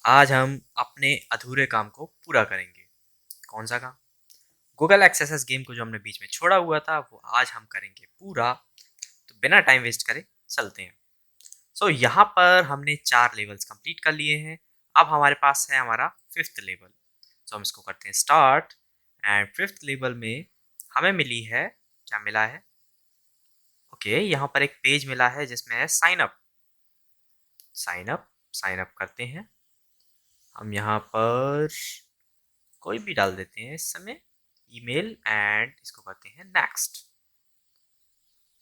आज हम अपने अधूरे काम को पूरा करेंगे। कौन सा काम? गूगल एक्सेस गेम को जो हमने बीच में छोड़ा हुआ था वो आज हम करेंगे पूरा। तो बिना टाइम वेस्ट करे चलते हैं। यहाँ पर हमने 4 लेवल्स कंप्लीट कर लिए हैं। अब हमारे पास है हमारा 5th लेवल। हम इसको करते हैं स्टार्ट। एंड 5th लेवल में हमें मिली है, क्या मिला है? यहाँ पर एक पेज मिला है जिसमें है साइन अप। साइन अप करते हैं। हम यहाँ पर कोई भी डाल देते हैं इस समय, ईमेल, एंड इसको करते हैं next.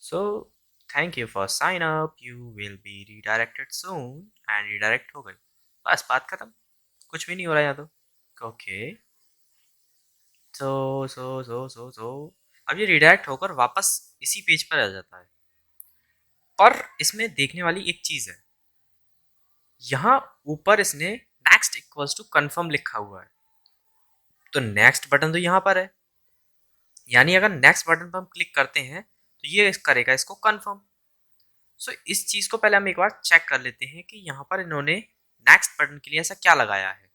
So thank you for sign up, you will be redirected soon. And redirect हो गई। बस बात खत्म। कुछ भी नहीं हो रहा यहाँ तो। ओके, सो अब ये रिडायरेक्ट होकर वापस इसी पेज पर आ जाता है। पर इसमें देखने वाली एक चीज है, यहाँ ऊपर इसने नेक्स्ट इक्वल्स टू कंफर्म लिखा हुआ है। तो नेक्स्ट बटन तो यहाँ पर है, यानी अगर नेक्स्ट बटन पर हम क्लिक करते हैं तो ये करेगा इसको कंफर्म। इस चीज को पहले हम एक बार चेक कर लेते हैं कि यहाँ पर इन्होंने नेक्स्ट बटन के लिए ऐसा क्या लगाया है।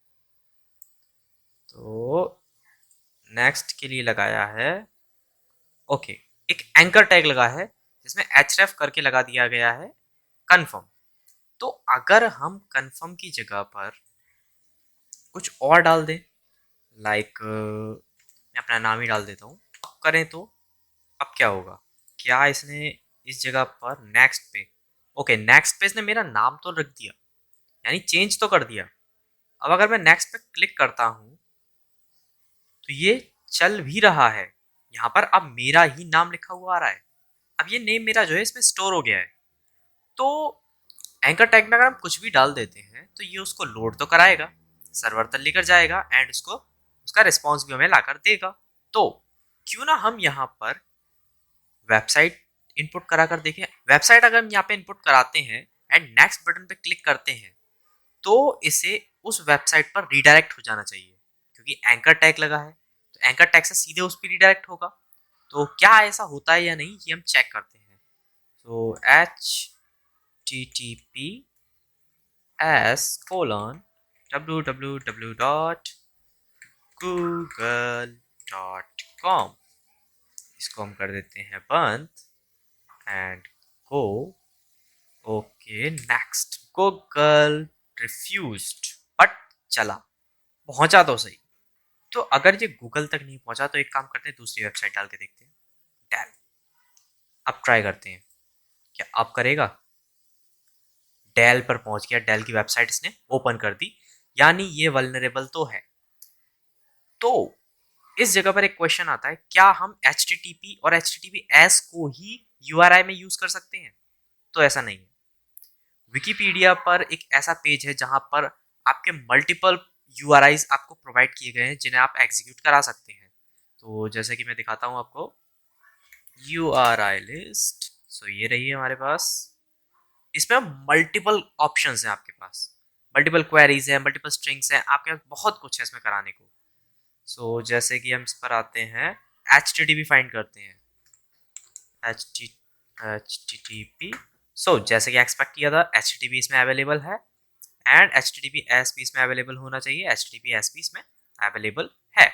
तो नेक्स्ट के लिए लगाया है, ओके, एक एंकर टैग लगा है जिसमें href करके लगा दिया गया है कंफर्म। तो अगर हम कंफर्म की जगह पर कुछ और डाल दें, लाइक मैं अपना नाम ही डाल देता हूँ, करें तो अब क्या होगा? क्या इसने इस जगह पर नेक्स्ट पे, ओके, नेक्स्ट पे इसने मेरा नाम तो रख दिया, यानी चेंज तो कर दिया। अब अगर मैं नेक्स्ट पे क्लिक करता हूं तो ये चल भी रहा है। यहाँ पर अब मेरा ही नाम लिखा हुआ आ रहा है। अब ये नेम मेरा जो है इसमें स्टोर हो गया है। तो एंकर टैग में अगर हम कुछ भी डाल देते हैं तो ये उसको लोड तो कराएगा, सर्वर तक लेकर जाएगा एंड उसको उसका रिस्पॉन्स भी हमें लाकर देगा। तो क्यों ना हम यहाँ पर वेबसाइट इनपुट करा कर देखें। वेबसाइट अगर हम यहाँ पे इनपुट कराते हैं एंड नेक्स्ट बटन पे क्लिक करते हैं तो इसे उस वेबसाइट पर रिडायरेक्ट हो जाना चाहिए, क्योंकि एंकर टैग लगा है। तो एंकर टैग से सीधे उस पर रिडायरेक्ट होगा। तो क्या ऐसा होता है या नहीं ये हम चेक करते हैं। तो https://www.google.com, इसको हम कर देते हैं बंद and go. Okay, next. Google refused, but चला, पहुंचा तो सही। तो अगर ये गूगल तक नहीं पहुंचा तो एक काम करते हैं, दूसरी वेबसाइट डाल के देखते हैं, डेल। अब ट्राई करते हैं क्या अब करेगा। डेल पर पहुंच गया, डेल की वेबसाइट इसने ओपन कर दी, यानी ये वल्नरेबल तो है। तो इस जगह पर एक क्वेश्चन आता है, क्या हम HTTP और HTTPS को ही URI में यूज कर सकते हैं? तो ऐसा नहीं है। विकिपीडिया पर एक ऐसा पेज है जहां पर आपके मल्टीपल URIs आपको प्रोवाइड किए गए हैं जिन्हें आप एग्जीक्यूट करा सकते हैं। तो जैसे कि मैं दिखाता हूं आपको, URI लिस्ट। ये रही है हमारे पास। इसमें मल्टीपल ऑप्शंस हैं आपके पास, मल्टीपल क्वेरीज हैं, मल्टीपल स्ट्रिंग्स हैं, आपके पास बहुत कुछ है इसमें कराने को। जैसे कि हम इस पर आते हैं, HTTP फाइंड करते हैं, HTTP। जैसे कि एक्सपेक्ट किया था, HTTP इसमें अवेलेबल है एंड HTTPS भी इसमें अवेलेबल होना चाहिए, HTTPS भी इसमें अवेलेबल है।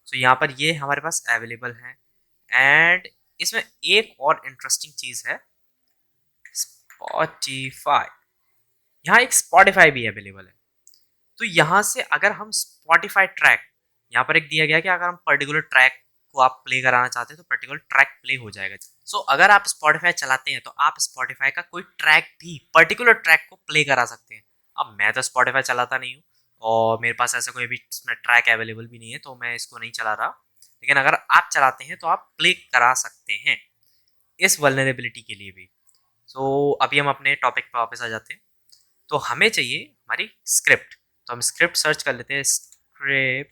यहाँ पर ये हमारे पास अवेलेबल है। एंड इसमें एक और इंटरेस्टिंग चीज है, स्पॉटिफाई। यहाँ एक स्पॉटिफाई भी अवेलेबल है। तो यहाँ से अगर हम स्पॉटिफाई ट्रैक, यहाँ पर एक दिया गया कि अगर हम पर्टिकुलर ट्रैक को आप प्ले कराना चाहते हैं तो पर्टिकुलर ट्रैक प्ले हो जाएगा। अगर आप स्पॉटिफाई चलाते हैं तो आप स्पॉटिफाई का कोई ट्रैक भी, पर्टिकुलर ट्रैक को प्ले करा सकते हैं। अब मैं तो स्पॉटिफाई चलाता नहीं हूँ और मेरे पास ऐसा कोई भी ट्रैक अवेलेबल भी नहीं है, तो मैं इसको नहीं चला रहा। लेकिन अगर आप चलाते हैं तो आप प्ले करा सकते हैं इस वल्नरेबिलिटी के लिए भी। अभी हम अपने टॉपिक पर वापस आ जाते हैं। तो हमें चाहिए हमारी स्क्रिप्ट। तो हम स्क्रिप्ट सर्च कर लेते हैं, स्क्रिप्ट।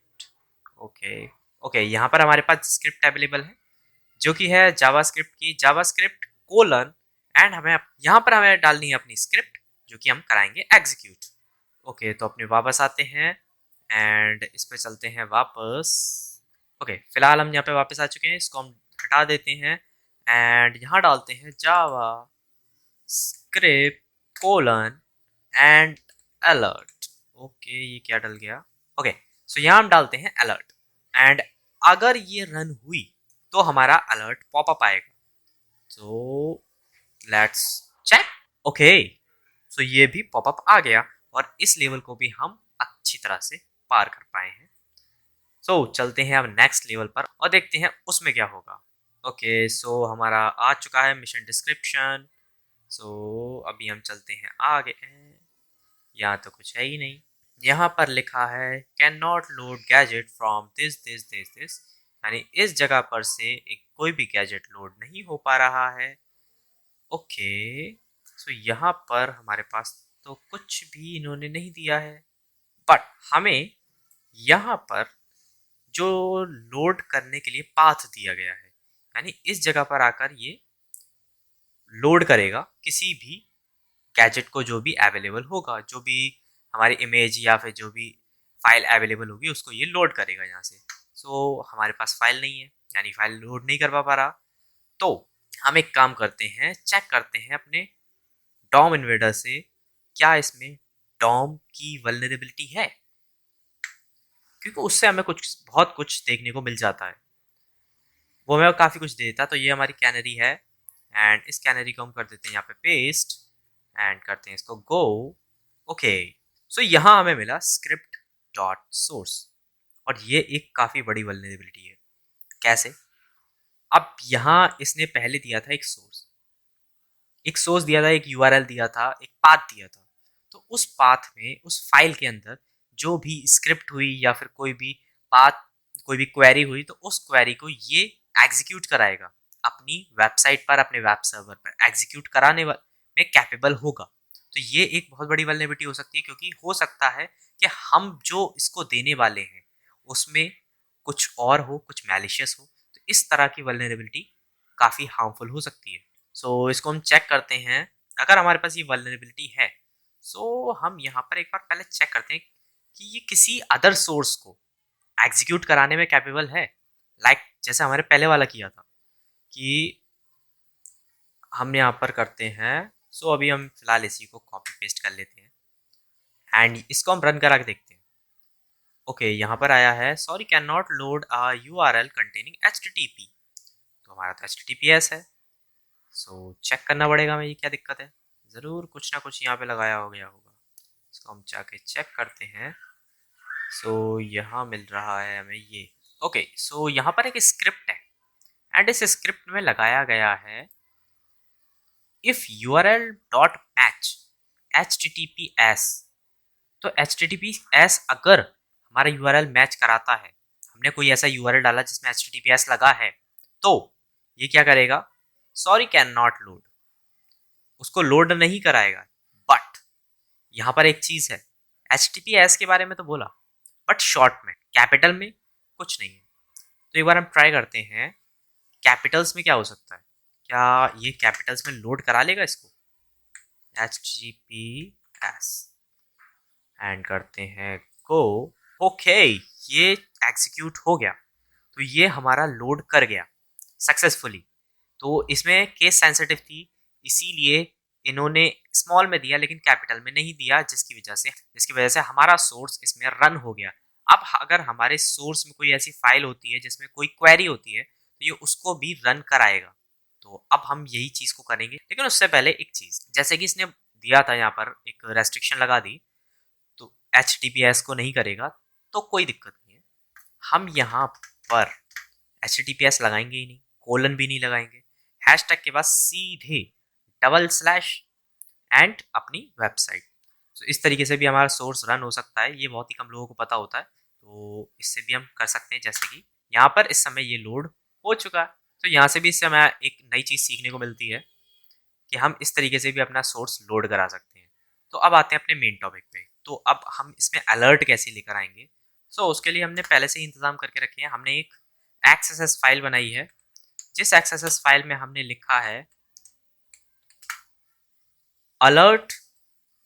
ओके, यहाँ पर हमारे पास स्क्रिप्ट अवेलेबल है जो कि है जावास्क्रिप्ट की, जावास्क्रिप्ट कोलन, एंड हमें यहाँ पर हमें डालनी है अपनी स्क्रिप्ट जो कि हम कराएंगे एग्जीक्यूट। तो अपने वापस आते हैं एंड इस पे चलते हैं वापस। फिलहाल हम यहाँ पे वापस आ चुके हैं, इसको हम हटा देते हैं एंड यहाँ डालते हैं JavaScript colon and alert. Okay, ये क्या डल गया? ओके, सो यहाँ हम डालते हैं अलर्ट, एंड अगर ये रन हुई तो हमारा अलर्ट पॉपअप आएगा। तो लेट्स चेक। ओके, सो ये भी पॉपअप आ गया और इस लेवल को भी हम अच्छी तरह से पार कर पाए हैं। सो चलते हैं अब नेक्स्ट लेवल पर और देखते हैं उसमें क्या होगा। ओके, सो हमारा आ चुका है मिशन डिस्क्रिप्शन। सो अभी हम चलते हैं आगे। यहाँ तो कुछ है ही नहीं। यहाँ पर लिखा है can not load gadget from this this this this, यानी इस जगह पर से एक कोई भी गैजेट लोड नहीं हो पा रहा है। ओके, सो यहाँ पर हमारे पास तो कुछ भी इन्होंने नहीं दिया है, बट हमें यहाँ पर जो लोड करने के लिए पाथ दिया गया है, यानी इस जगह पर आकर ये लोड करेगा किसी भी गैजेट को जो भी अवेलेबल होगा, जो भी हमारी इमेज या फिर जो भी फाइल अवेलेबल होगी उसको ये लोड करेगा यहाँ से। सो हमारे पास फाइल नहीं है, यानी फाइल लोड नहीं कर पा रहा। तो हम एक काम करते हैं, चेक करते हैं अपने डॉम इन्वेडर से क्या इसमें डॉम की वल्नरेबिलिटी है, क्योंकि उससे हमें कुछ बहुत कुछ देखने को मिल जाता है। वो हमें काफ़ी कुछ दे देता। तो ये हमारी कैनरी है, एंड इस कैनरी को हम कर देते हैं यहाँ पे पेस्ट एंड करते हैं इसको गो। ओके, सो यहाँ हमें मिला स्क्रिप्ट डॉट सोर्स, और ये एक काफ़ी बड़ी वल्नरेबिलिटी है। कैसे? अब यहाँ इसने पहले दिया था एक सोर्स दिया था, एक यूआरएल दिया था, एक पाथ दिया था। तो उस पाथ में, उस फाइल के अंदर जो भी स्क्रिप्ट हुई या फिर कोई भी पाथ, कोई भी क्वेरी हुई, तो उस क्वेरी को ये एग्जीक्यूट कराएगा अपनी वेबसाइट पर, अपने वेब सर्वर पर एग्जीक्यूट कराने में कैपेबल होगा। तो ये एक बहुत बड़ी वल्नरेबिलिटी हो सकती है, क्योंकि हो सकता है कि हम जो इसको देने वाले हैं उसमें कुछ और हो, कुछ मैलिशियस हो। तो इस तरह की वल्नरेबिलिटी काफ़ी हार्मफुल हो सकती है। सो इसको हम चेक करते हैं। अगर हमारे पास ये वल्नरेबिलिटी है, सो हम यहाँ पर एक बार पहले चेक करते हैं कि ये किसी अदर सोर्स को एग्जीक्यूट कराने में कैपेबल है। जैसे हमारे पहले वाला किया था कि हम यहाँ पर करते हैं। सो अभी हम फिलहाल इसी को कॉपी पेस्ट कर लेते हैं एंड इसको हम रन करा के देखते हैं। ओके, यहाँ पर आया है sorry can not load a URL containing HTTP। तो हमारा तो HTTPS है। सो चेक करना पड़ेगा हमें ये क्या दिक्कत है। ज़रूर कुछ ना कुछ यहाँ पे लगाया हो गया होगा। इसको हम जाके चेक करते हैं। सो यहाँ मिल रहा है हमें ये। ओके, सो यहाँ पर एक स्क्रिप्ट है एंड इस स्क्रिप्ट में लगाया गया है if URL dot match HTTPS। तो HTTPS अगर हमारा URL मैच कराता है, हमने कोई ऐसा URL डाला जिसमें HTTPS लगा है, तो ये क्या करेगा, सॉरी कैन नॉट लोड, उसको लोड नहीं कराएगा। बट यहाँ पर एक चीज है, HTTPS के बारे में तो बोला, बट शॉर्ट में, कैपिटल में कुछ नहीं है। तो एक बार हम ट्राई करते हैं कैपिटल्स में क्या हो सकता है। क्या ये कैपिटल्स में लोड करा लेगा इसको, HTTPS एंड करते हैं गो। ओके, ये एग्जीक्यूट हो गया। तो ये हमारा लोड कर गया सक्सेसफुली। तो इसमें केस सेंसिटिव थी, इसीलिए इन्होंने स्मॉल में दिया लेकिन कैपिटल में नहीं दिया, जिसकी वजह से हमारा सोर्स इसमें रन हो गया। अब अगर हमारे सोर्स में कोई ऐसी फाइल होती है जिसमें कोई क्वेरी होती है, तो ये उसको भी रन कराएगा। तो अब हम यही चीज को करेंगे, लेकिन उससे पहले एक चीज, जैसे कि इसने दिया था यहाँ पर एक रेस्ट्रिक्शन लगा दी, तो HTTPS को नहीं करेगा, तो कोई दिक्कत नहीं है। हम यहाँ पर HTTPS लगाएंगे ही नहीं, कोलन भी नहीं लगाएंगे, हैशटैग के बाद सीधे // एंड अपनी वेबसाइट। तो इस तरीके से भी हमारा सोर्स रन हो सकता है। ये बहुत ही कम लोगों को पता होता है, तो इससे भी हम कर सकते हैं। जैसे कि यहाँ पर इस समय ये लोड हो चुका है, तो यहाँ से भी इससे हमें एक नई चीज़ सीखने को मिलती है कि हम इस तरीके से भी अपना सोर्स लोड करा सकते हैं। तो अब आते हैं अपने मेन टॉपिक पे। तो अब हम इसमें अलर्ट कैसे लेकर आएंगे। सो उसके लिए हमने पहले से ही इंतजाम करके रखे हैं। हमने एक XSS फाइल बनाई है, जिस XSS फाइल में हमने लिखा है अलर्ट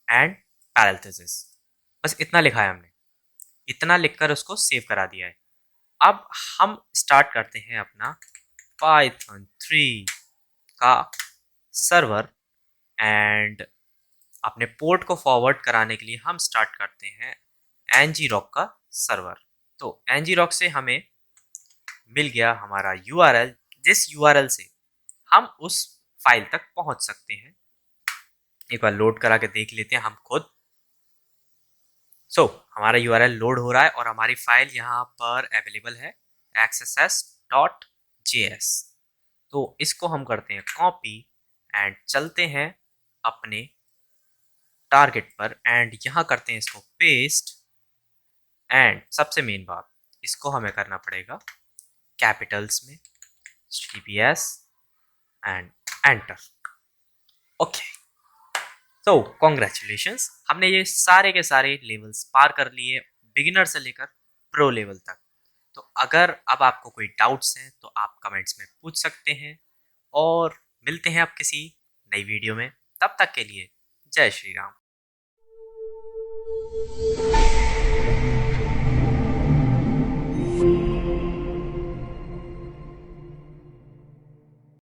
एंड पैरेंथेसिस। बस इतना लिखा है हमने, इतना लिखकर उसको सेव करा दिया है। अब हम स्टार्ट करते हैं अपना Python 3 का सर्वर एंड अपने पोर्ट को फॉरवर्ड कराने के लिए हम स्टार्ट करते हैं ngrok का सर्वर। तो ngrok से हमें मिल गया हमारा URL, जिस URL से हम उस फाइल तक पहुंच सकते हैं। एक बार लोड करा के देख लेते हैं हम खुद। हमारा URL लोड हो रहा है और हमारी फाइल यहाँ पर अवेलेबल है xss.js। तो इसको हम करते हैं कॉपी एंड चलते हैं अपने टारगेट पर एंड यहाँ करते हैं इसको पेस्ट। एंड सबसे मेन बात, इसको हमें करना पड़ेगा कैपिटल्स में HTTPS एंड एंटर। ओके, तो कॉन्ग्रेचुलेशंस, हमने ये सारे के सारे लेवल्स पार कर लिए, बिगिनर से लेकर प्रो लेवल तक। तो अगर अब आपको कोई डाउट्स हैं तो आप कमेंट्स में पूछ सकते हैं और मिलते हैं अब किसी नई वीडियो में। तब तक के लिए जय श्री राम।